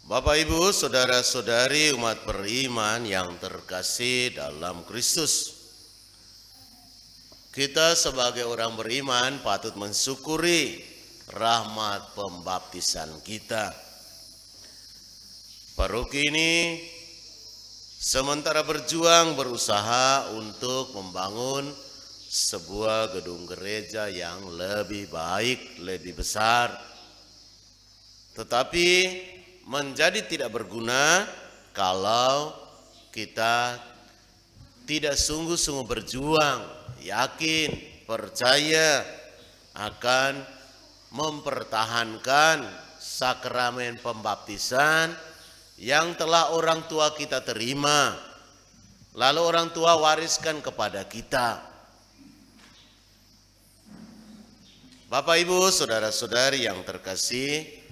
Bapak, Ibu, saudara-saudari umat beriman yang terkasih dalam Kristus. Kita sebagai orang beriman patut mensyukuri rahmat pembaptisan kita. Paroki ini sementara berjuang berusaha untuk membangun sebuah gedung gereja yang lebih baik, lebih besar. Tetapi menjadi tidak berguna kalau kita tidak sungguh-sungguh berjuang, yakin, percaya akan mempertahankan sakramen pembaptisan yang telah orang tua kita terima, lalu orang tua wariskan kepada kita. Bapak, Ibu, saudara-saudari yang terkasih,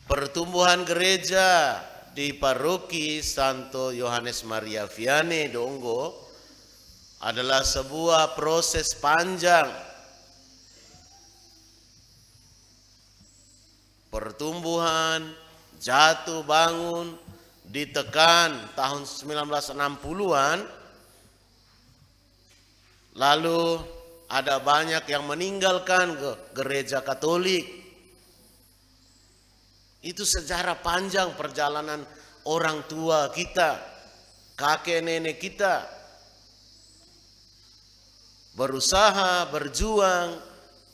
pertumbuhan gereja di Paroki Santo Yohanes Maria Vianney Donggo adalah sebuah proses panjang. Pertumbuhan, jatuh bangun, ditekan tahun 1960-an, lalu ada banyak yang meninggalkan gereja Katolik. Itu sejarah panjang perjalanan orang tua kita, kakek nenek kita. Berusaha, berjuang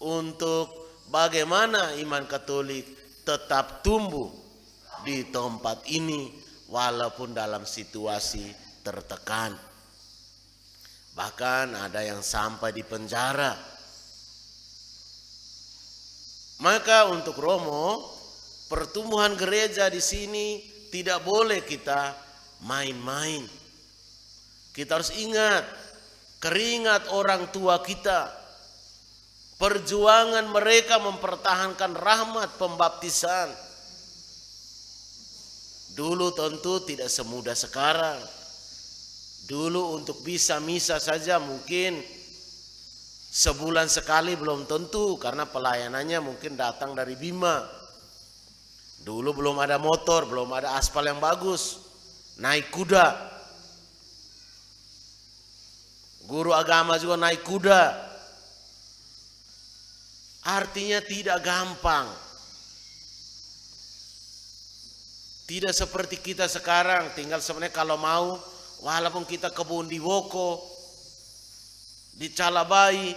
untuk bagaimana iman Katolik tetap tumbuh di tempat ini walaupun dalam situasi tertekan. Bahkan ada yang sampai di penjara. Maka untuk Romo, pertumbuhan gereja di sini tidak boleh kita main-main. Kita harus ingat keringat orang tua kita, perjuangan mereka mempertahankan rahmat pembaptisan. Dulu tentu tidak semudah sekarang. Dulu untuk bisa misa saja mungkin sebulan sekali belum tentu, karena pelayanannya mungkin datang dari Bima. Dulu belum ada motor, belum ada aspal yang bagus, naik kuda. Guru agama juga naik kuda. Artinya tidak gampang. Tidak seperti kita sekarang, tinggal sebenarnya kalau mau, walaupun kita kebun di Woko, di Calabai,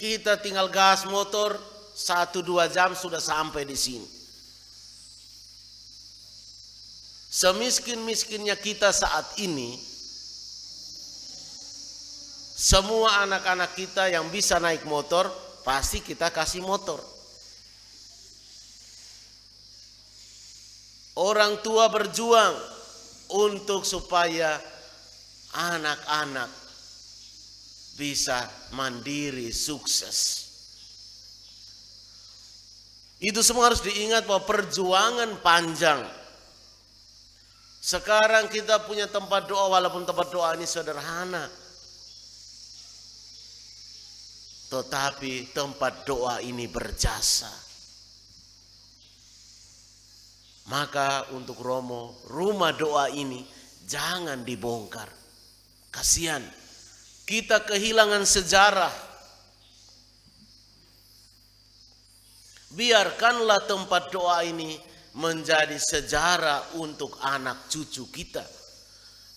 kita tinggal gas motor, 1-2 jam sudah sampai di sini. Semiskin-miskinnya kita saat ini, semua anak-anak kita yang bisa naik motor, pasti kita kasih motor. Orang tua berjuang untuk supaya anak-anak bisa mandiri, sukses. Itu semua harus diingat bahwa perjuangan panjang. Sekarang kita punya tempat doa, walaupun tempat doa ini sederhana, tetapi tempat doa ini berjasa. Maka untuk Romo, rumah doa ini jangan dibongkar. Kasihan, kita kehilangan sejarah. Biarkanlah tempat doa ini menjadi sejarah untuk anak cucu kita.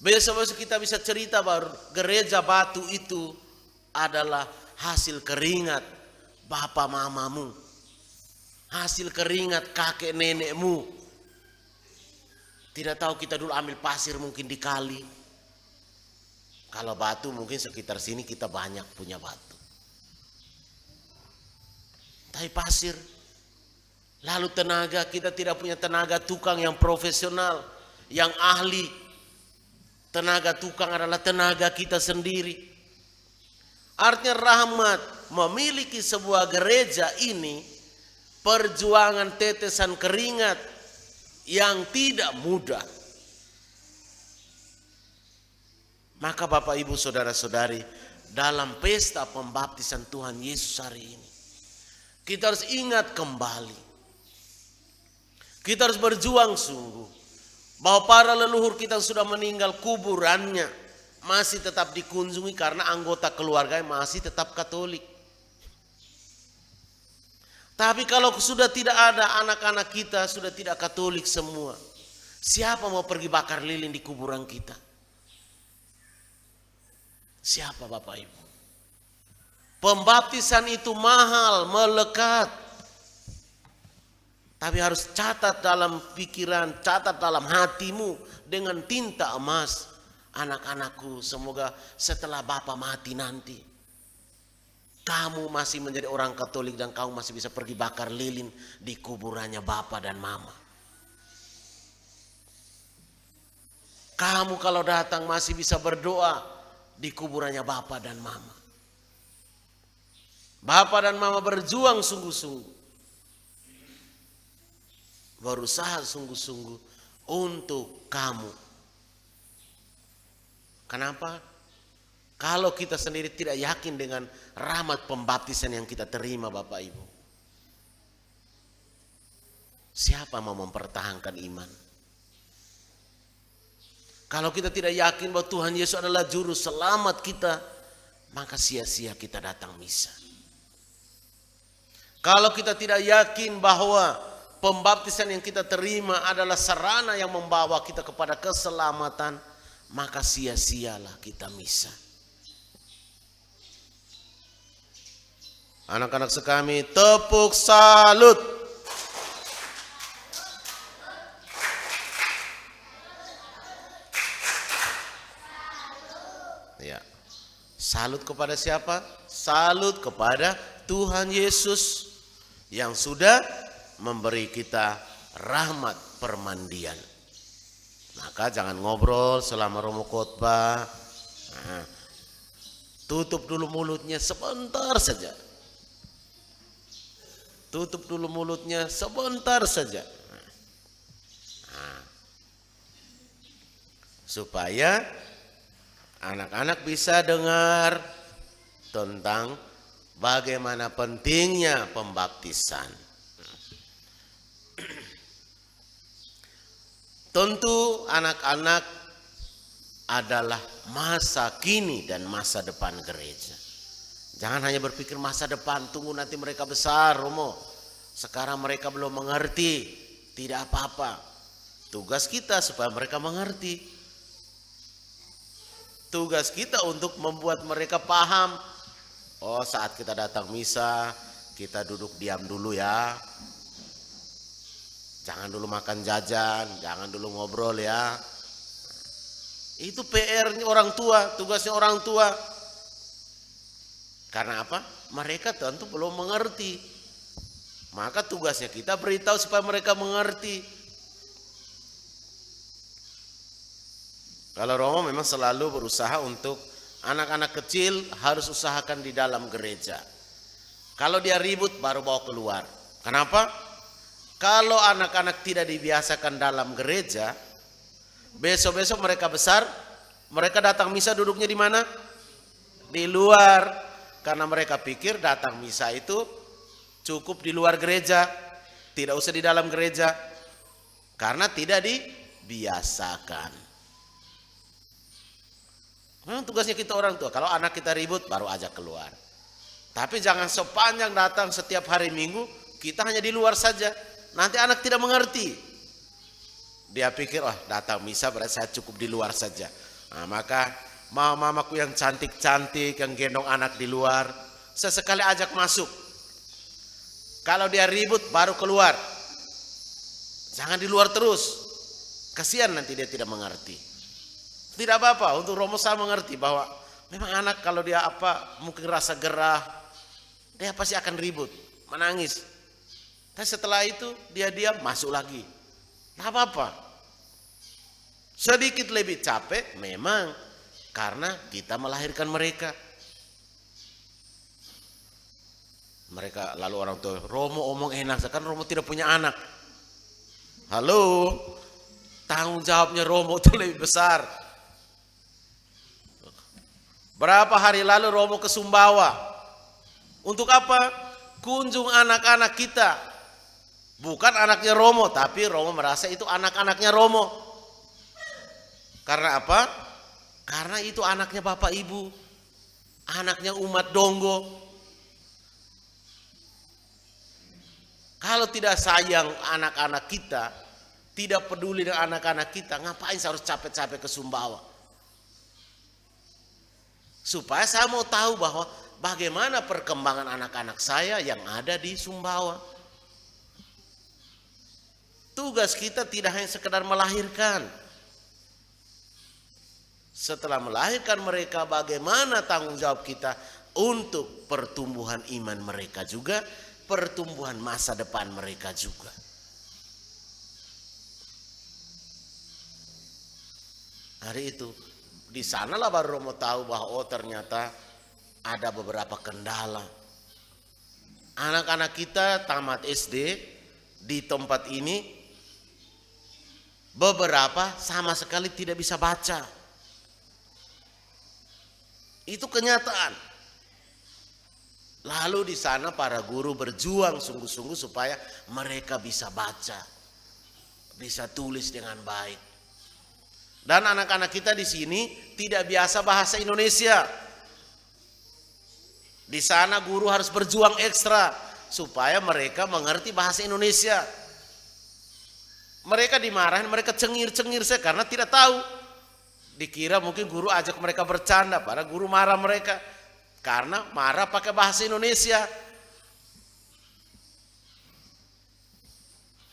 Besok kita bisa cerita bahwa gereja Batu itu adalah hasil keringat bapak mamamu, hasil keringat kakek nenekmu. Tidak tahu kita dulu ambil pasir mungkin di kali. Kalau batu mungkin sekitar sini kita banyak punya batu. Tapi pasir. Lalu tenaga, kita tidak punya tenaga tukang yang profesional, yang ahli. Tenaga tukang adalah tenaga kita sendiri. Artinya rahmat memiliki sebuah gereja ini, perjuangan tetesan keringat yang tidak mudah. Maka Bapak, Ibu, saudara-saudari, dalam pesta pembaptisan Tuhan Yesus hari ini, kita harus ingat kembali Kita harus berjuang sungguh. Bahwa para leluhur kita yang sudah meninggal, kuburannya masih tetap dikunjungi karena anggota keluarganya masih tetap Katolik. Tapi kalau sudah tidak ada anak-anak kita, sudah tidak Katolik semua, siapa mau pergi bakar lilin di kuburan kita? Siapa Bapak Ibu? Pembaptisan itu mahal, melekat. Tapi harus catat dalam pikiran, catat dalam hatimu dengan tinta emas. Anak-anakku, semoga setelah Bapak mati nanti, kamu masih menjadi orang Katolik dan kamu masih bisa pergi bakar lilin di kuburannya Bapak dan Mama. Kamu kalau datang masih bisa berdoa di kuburannya Bapak dan Mama. Bapak dan Mama berjuang sungguh-sungguh, berusaha sungguh-sungguh untuk kamu. Kenapa? Kalau kita sendiri tidak yakin dengan rahmat pembaptisan yang kita terima Bapak Ibu, siapa mau mempertahankan iman? Kalau kita tidak yakin bahwa Tuhan Yesus adalah juru selamat kita, maka sia-sia kita datang misa. Kalau kita tidak yakin bahwa pembaptisan yang kita terima adalah sarana yang membawa kita kepada keselamatan, maka sia-sialah kita misa. Anak-anak sekami, tepuk salut. Ya. Salut kepada siapa? Salut kepada Tuhan Yesus yang sudah memberi kita rahmat permandian. Maka jangan ngobrol selama Romo khotbah. Nah, tutup dulu mulutnya sebentar saja. Tutup dulu mulutnya sebentar saja. Nah, supaya anak-anak bisa dengar tentang bagaimana pentingnya pembaptisan. Tentu anak-anak adalah masa kini dan masa depan gereja. Jangan hanya berpikir masa depan, tunggu nanti mereka besar, Romo. Sekarang mereka belum mengerti, tidak apa-apa. Tugas kita supaya mereka mengerti. Tugas kita untuk membuat mereka paham. Oh, saat kita datang misa, kita duduk diam dulu ya. Jangan dulu makan jajan, jangan dulu ngobrol ya. Itu PR-nya orang tua, tugasnya orang tua. Karena apa? Mereka tentu belum mengerti. Maka tugasnya kita beritahu supaya mereka mengerti. Kalau Romo memang selalu berusaha untuk anak-anak kecil harus usahakan di dalam gereja. Kalau dia ribut baru bawa keluar. Kenapa? Kalau anak-anak tidak dibiasakan dalam gereja, besok-besok mereka besar, mereka datang misa duduknya di mana? Di luar. Karena mereka pikir datang misa itu cukup di luar gereja, tidak usah di dalam gereja. Karena tidak dibiasakan. Memang tugasnya kita orang tua, kalau anak kita ribut baru ajak keluar. Tapi jangan sepanjang datang setiap hari Minggu, kita hanya di luar saja. Nanti anak tidak mengerti. Dia pikir, wah datang misa berarti saya cukup di luar saja. Nah, maka mamaku yang cantik-cantik, yang gendong anak di luar, sesekali ajak masuk. Kalau dia ribut baru keluar. Jangan di luar terus. Kasihan nanti dia tidak mengerti. Tidak apa-apa, untuk Romo saya mengerti bahwa memang anak kalau dia mungkin rasa gerah, dia pasti akan ribut, menangis. Tapi setelah itu dia diam masuk lagi. Tidak apa-apa. Sedikit lebih capek memang karena kita melahirkan mereka. Mereka lalu orang tua, Romo omong enak, sekarang Romo tidak punya anak. Halo, tanggung jawabnya Romo itu lebih besar. Berapa hari lalu Romo ke Sumbawa. Untuk apa? Kunjung anak-anak kita. Bukan anaknya Romo, tapi Romo merasa itu anak-anaknya Romo. Karena apa? Karena itu anaknya Bapak Ibu, anaknya umat Donggo. Kalau tidak sayang anak-anak kita, tidak peduli dengan anak-anak kita, ngapain saya harus capek-capek ke Sumbawa? Supaya saya mau tahu bahwa bagaimana perkembangan anak-anak saya yang ada di Sumbawa. Tugas kita tidak hanya sekedar melahirkan. Setelah melahirkan mereka, bagaimana tanggung jawab kita untuk pertumbuhan iman mereka juga, pertumbuhan masa depan mereka juga. Hari itu, di sanalah baru Romo tahu bahwa oh ternyata ada beberapa kendala. Anak-anak kita tamat SD di tempat ini, beberapa sama sekali tidak bisa baca. Itu kenyataan. Lalu di sana para guru berjuang sungguh-sungguh supaya mereka bisa baca, bisa tulis dengan baik. Dan anak-anak kita di sini tidak biasa bahasa Indonesia. Di sana guru harus berjuang ekstra supaya mereka mengerti bahasa Indonesia. Mereka dimarahin, mereka cengir-cengir saya karena tidak tahu. Dikira mungkin guru ajak mereka bercanda, padahal guru marah mereka karena marah pakai bahasa Indonesia.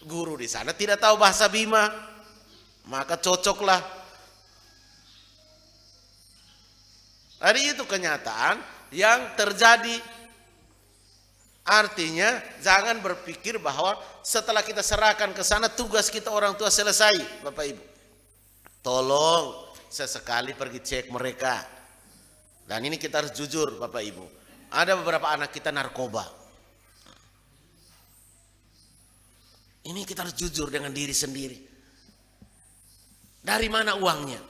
Guru di sana tidak tahu bahasa Bima, maka cocoklah. Jadi itu kenyataan yang terjadi. Artinya jangan berpikir bahwa setelah kita serahkan ke sana tugas kita orang tua selesai, Bapak Ibu. Tolong sesekali pergi cek mereka. Dan ini kita harus jujur Bapak Ibu. Ada beberapa anak kita narkoba. Ini kita harus jujur dengan diri sendiri. Dari mana uangnya?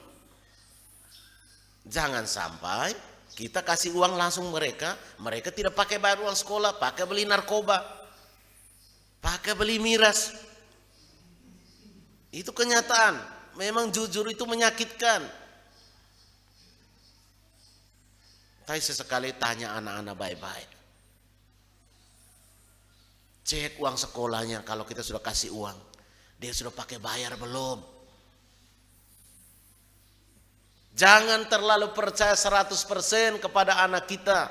Jangan sampai kita kasih uang langsung mereka tidak pakai bayar uang sekolah, pakai beli narkoba, pakai beli miras. Itu kenyataan. Memang jujur itu menyakitkan. Tapi sesekali tanya anak-anak baik-baik. Cek uang sekolahnya kalau kita sudah kasih uang. Dia sudah pakai bayar belum? Jangan terlalu percaya 100% kepada anak kita.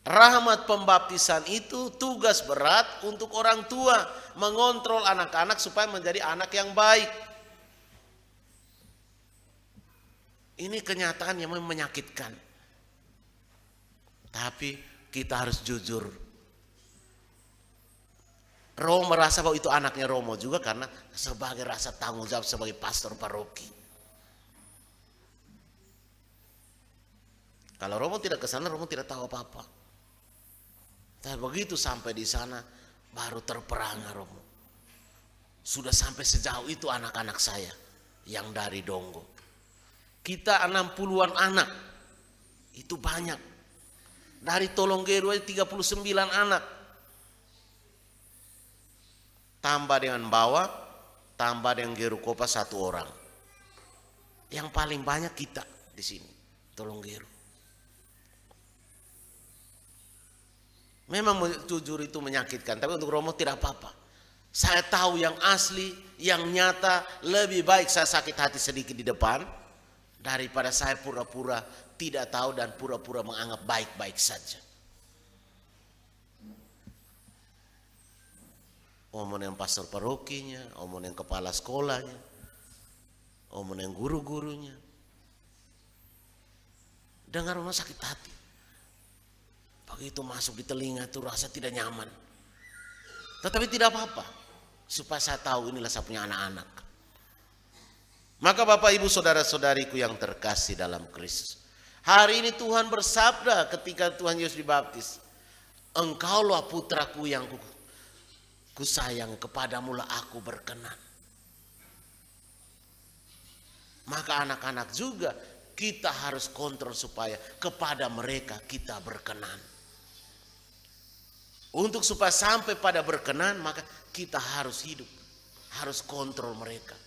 Rahmat pembaptisan itu tugas berat untuk orang tua. Mengontrol anak-anak supaya menjadi anak yang baik. Ini kenyataan yang menyakitkan. Tapi kita harus jujur. Romo merasa bahwa itu anaknya Romo juga karena sebagai rasa tanggung jawab sebagai pastor paroki. Kalau Romo tidak ke sana, Romo tidak tahu apa-apa. Tapi begitu sampai di sana, baru terperangah Romo. Sudah sampai sejauh itu anak-anak saya yang dari Donggo. Kita 60-an anak, itu banyak. Dari Tolonggero 39 anak. Tambah dengan Bawa, tambah dengan Gerukopa 1 orang. Yang paling banyak kita di sini, Tolonggero. Memang jujur itu menyakitkan, tapi untuk Romo tidak apa-apa. Saya tahu yang asli, yang nyata, lebih baik saya sakit hati sedikit di depan daripada saya pura-pura tidak tahu dan pura-pura menganggap baik-baik saja. Omong yang pastor parokinya, omong yang kepala sekolahnya, omong yang guru-gurunya. Dengar Romo sakit hati. Begitu masuk di telinga itu rasa tidak nyaman. Tetapi tidak apa-apa. Supaya saya tahu inilah saya punya anak-anak. Maka Bapak Ibu saudara-saudariku yang terkasih dalam Kristus. Hari ini Tuhan bersabda ketika Tuhan Yesus dibaptis. Engkaulah putraku yang ku sayang, kepadamulah aku berkenan. Maka anak-anak juga kita harus kontrol supaya kepada mereka kita berkenan. Untuk supaya sampai pada berkenan, maka kita harus hidup, harus kontrol mereka,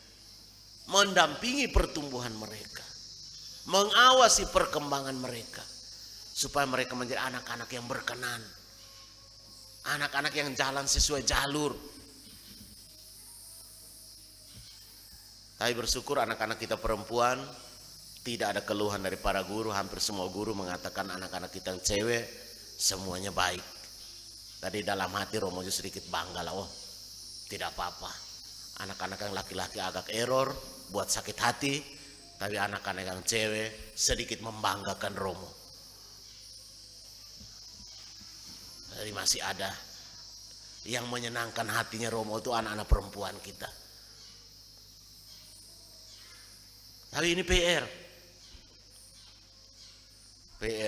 mendampingi pertumbuhan mereka, mengawasi perkembangan mereka, supaya mereka menjadi anak-anak yang berkenan, anak-anak yang jalan sesuai jalur. Tapi bersyukur anak-anak kita perempuan tidak ada keluhan dari para guru. Hampir semua guru mengatakan anak-anak kita yang cewek semuanya baik. Tadi dalam hati Romo sedikit bangga lah, oh tidak apa-apa. Anak-anak yang laki-laki agak error, buat sakit hati. Tapi anak-anak yang cewek sedikit membanggakan Romo. Jadi masih ada yang menyenangkan hatinya Romo itu anak-anak perempuan kita. Tapi ini PR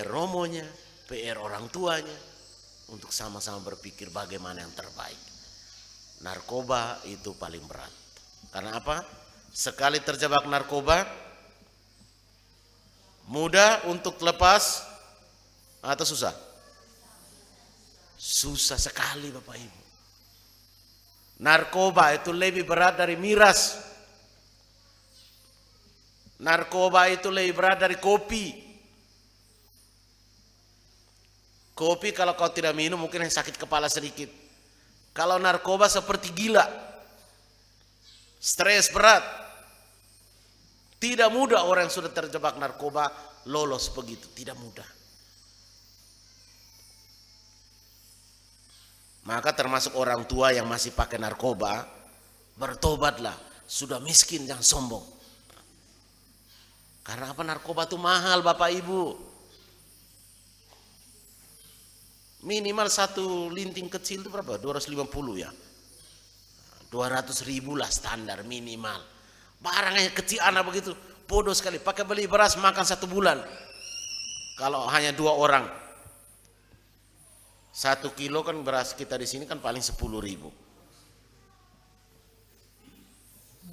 Romonya, PR orang tuanya, untuk sama-sama berpikir bagaimana yang terbaik. Narkoba itu paling berat. Karena apa? Sekali terjebak narkoba, mudah untuk lepas atau susah? Susah sekali Bapak Ibu. Narkoba itu lebih berat dari miras. Narkoba itu lebih berat dari kopi. Kopi kalau kau tidak minum mungkin sakit kepala sedikit. Kalau narkoba seperti gila. Stres berat. Tidak mudah orang yang sudah terjebak narkoba lolos begitu, tidak mudah. Maka termasuk orang tua yang masih pakai narkoba, bertobatlah, sudah miskin jangan sombong. Karena apa? Narkoba itu mahal Bapak Ibu. Minimal satu linting kecil itu berapa? 250 ya. 200.000 lah standar minimal. Barangnya kecil anak begitu, bodoh sekali. Pakai beli beras makan 1 bulan. Kalau hanya 2 orang. 1 kilo kan beras kita di sini kan paling 10.000. 10.000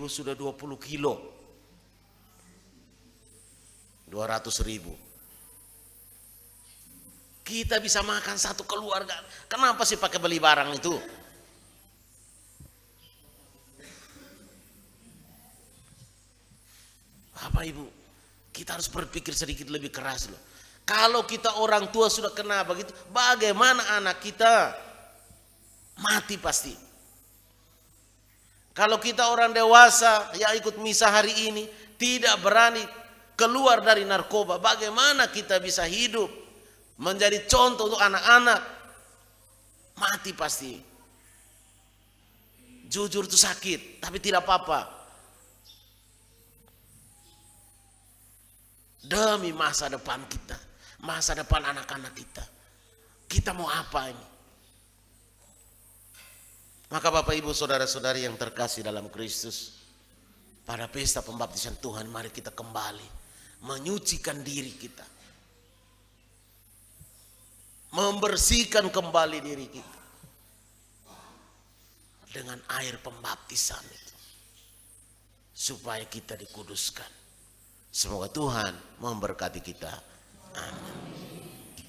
sudah 20 kilo. 200.000. Kita bisa makan satu keluarga. Kenapa sih pakai beli barang itu? Bapak Ibu, kita harus berpikir sedikit lebih keras loh. Kalau kita orang tua sudah kena begitu, bagaimana anak kita? Mati pasti. Kalau kita orang dewasa yang ikut misa hari ini tidak berani keluar dari narkoba, bagaimana kita bisa hidup? Menjadi contoh untuk anak-anak, mati pasti. Jujur itu sakit, tapi tidak apa-apa. Demi masa depan kita, masa depan anak-anak kita. Kita mau apa ini? Maka Bapak Ibu saudara-saudari yang terkasih dalam Kristus, pada pesta pembaptisan Tuhan mari kita kembali menyucikan diri kita. Membersihkan kembali diri kita dengan air pembaptisan itu, supaya kita dikuduskan. Semoga Tuhan memberkati kita. Amin.